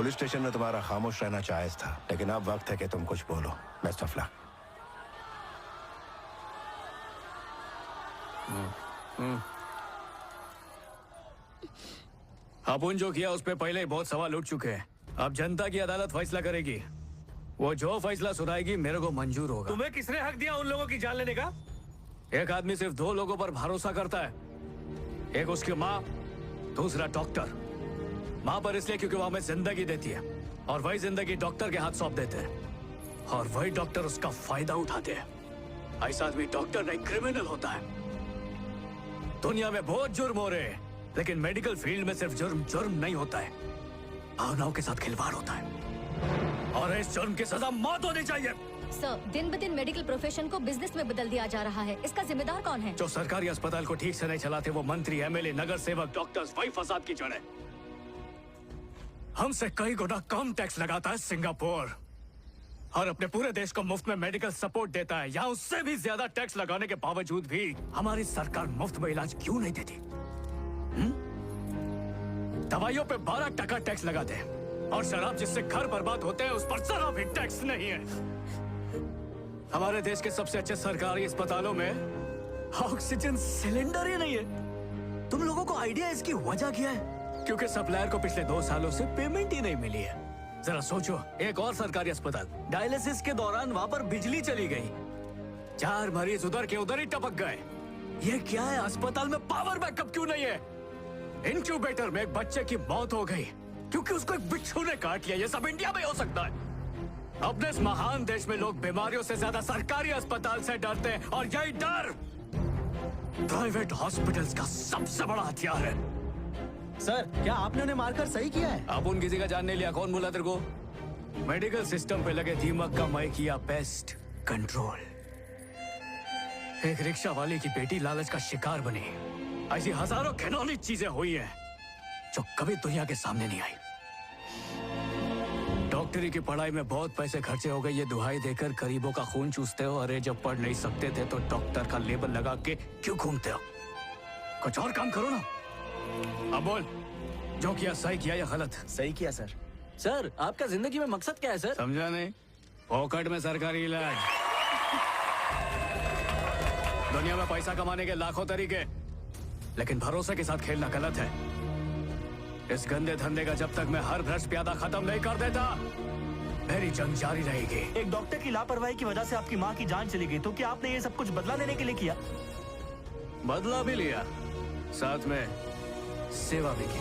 Police station में तुम्हारा खामोश रहना जायज था, लेकिन अब वक्त है कि तुम कुछ बोलो। Best of luck. अपन जो किया उस पे पहले ही बहुत सवाल उठ चुके हैं। अब जनता की अदालत फैसला करेगी। वो जो फैसला सुनाएगी मेरे को मंजूर होगा। तुम्हें किसने हक दिया उन लोगों की जान लेने का? एक आदमी सिर्फ दो लोगों पर भरोसा करता है, एक उसकी माँ, दूसरा डॉक्टर। माँ पर इसलिए क्योंकि वो हमें जिंदगी देती है और वही जिंदगी डॉक्टर के हाथ सौंप देते हैं और वही डॉक्टर उसका फायदा उठाते हैं। ऐसा आदमी डॉक्टर नहीं क्रिमिनल होता है। दुनिया में बहुत जुर्म हो रहे हैं, लेकिन मेडिकल फील्ड में सिर्फ जुर्म नहीं होता है, भावनाओं के साथ खिलवाड़ होता है और इस जुर्म की सजा मौत होनी चाहिए। सर, दिन ब दिन मेडिकल प्रोफेशन को बिजनेस में बदल दिया जा रहा है। इसका जिम्मेदार कौन है? जो सरकारी अस्पताल को ठीक से नहीं चलाते वो मंत्री, एमएलए, नगर सेवक, डॉक्टर्स, वही फसाद की जड़ है। हमसे कई गुना कम टैक्स लगाता है सिंगापुर और अपने पूरे देश को मुफ्त में मेडिकल सपोर्ट देता है। यहाँ उससे भी ज्यादा टैक्स लगाने के बावजूद भी हमारी सरकार मुफ्त में इलाज क्यों नहीं देती? दवाइयों पे 12% टैक्स लगाते हैं और शराब जिससे घर बर्बाद होते हैं उस पर जरा भी टैक्स नहीं है। हमारे देश के सबसे अच्छे सरकारी अस्पतालों में ऑक्सीजन सिलेंडर ही नहीं है। तुम लोगों को आइडिया इसकी वजह क्या है? क्योंकि सप्लायर को पिछले 2 सालों से पेमेंट ही नहीं मिली है। जरा सोचो, एक और सरकारी अस्पताल, डायलिसिस के दौरान वहां पर बिजली चली गई, 4 मरीज उधर के उधर ही टपक गए। ये क्या है? अस्पताल में पावर बैकअप क्यों नहीं है? इंक्यूबेटर में एक बच्चे की मौत हो गई क्योंकि उसको एक बिच्छू ने काट लिया। ये सब इंडिया में हो सकता है। अपने इस महान देश में लोग बीमारियों से ज्यादा सरकारी अस्पताल से डरते हैं और यही डर प्राइवेट हॉस्पिटल्स का सबसे बड़ा हथियार है। सर, क्या आपने उन्हें मारकर सही किया है? आप उन किसी का जान नहीं लिया। कौन बोला तेरे को? मेडिकल सिस्टम पे लगे दीमक का मैं किया पेस्ट कंट्रोल। एक रिक्शा वाले की बेटी लालच का शिकार बनी। ऐसी हजारों घिनौनी चीजें हुई हैं जो कभी दुनिया के सामने नहीं आई। डॉक्टरी की पढ़ाई में बहुत पैसे खर्चे हो गए। ये दुहाई देकर गरीबों का खून चूसते हो। अरे जब पढ़ नहीं सकते थे तो डॉक्टर का लेबल लगा के क्यों घूमते हो? कुछ और काम करो ना। अब बोल, जो किया सही किया या गलत? सही किया सर। सर, आपका जिंदगी में मकसद क्या है सर? समझा नहीं? पॉकेट में सरकारी इलाज। दुनिया में पैसा कमाने के लाखों तरीके, लेकिन भरोसे के साथ खेलना गलत है। इस गंदे धंधे का जब तक मैं हर भ्रष्ट प्यादा खत्म नहीं कर देता, मेरी जंग जारी रहेगी। एक डॉक्टर की लापरवाही की वजह से आपकी माँ की जान चली गई, तो क्या आपने ये सब कुछ बदला लेने के लिए किया? बदला भी लिया, साथ में सेवा भी की।